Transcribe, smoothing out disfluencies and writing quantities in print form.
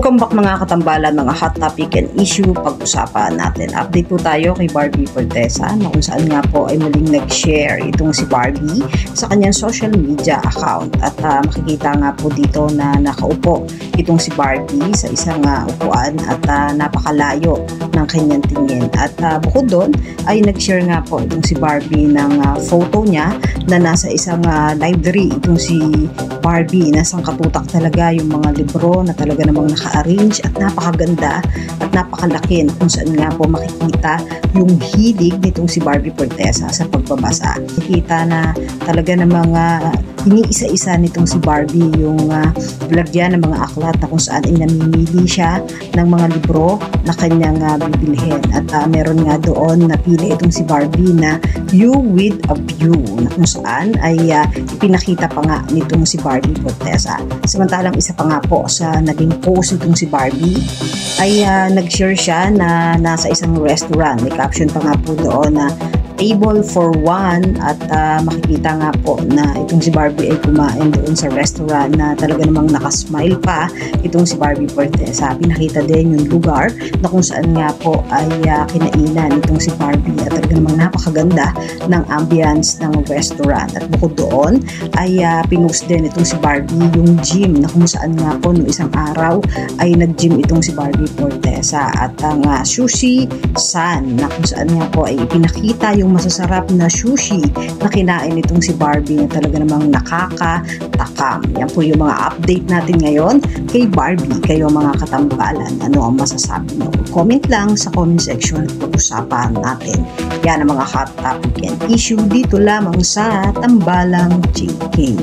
Welcome back mga katambalan, mga hot topic and issue pag-usapan natin. Update po tayo kay Barbie Fortesa na kung saan nga po ay muling nag-share itong si Barbie sa kanyang social media account. At makikita nga po dito na nakaupo itong si Barbie sa isang upuan at napakalayo ng kanyang tingin. At bukod doon ay nag-share nga po itong si Barbie ng photo niya na nasa isang library. Itong si Barbie, nasang katutak talaga yung mga libro na talaga namang naka-arrange at napakaganda at napakalaki na kung saan nga po makikita yung hilig nitong si Barbie Fortesa sa pagbabasa. Makikita na talaga namang iniisa-isa nitong si Barbie yung lagyan ng mga aklat na kung saan ay namimili siya ng mga libro na kanyang bibilhin. At meron nga doon napili itong si Barbie na You with a View na kung saan ay ipinakita pa nga nitong si Barbie Fortesa. Samantalang isa pa nga po sa naging post itong si Barbie ay nag-share siya na nasa isang restaurant. May caption pa nga po doon na table for one at makikita nga po na itong si Barbie ay kumain doon sa restaurant na talaga namang nakasmile pa itong si Barbie Fortesa. Pinakita din yung lugar na kung saan nga po ay kinainan itong si Barbie at talaga namang napakaganda ng ambience ng restaurant. At bukod doon ay pinost din itong si Barbie yung gym na kung saan nga po noong isang araw ay nag-gym itong si Barbie Fortesa at ang sushi san na kung saan nga po ay pinakita yung masasarap na sushi na kinain nitong si Barbie na talaga namang nakakatakam. Yan po yung mga update natin ngayon kay Barbie. Kayo mga katambalan, ano ang masasabi nyo? Comment lang sa comment section at pag-usapan natin. Yan ang mga hot topic and issue dito lamang sa Tambalang JK.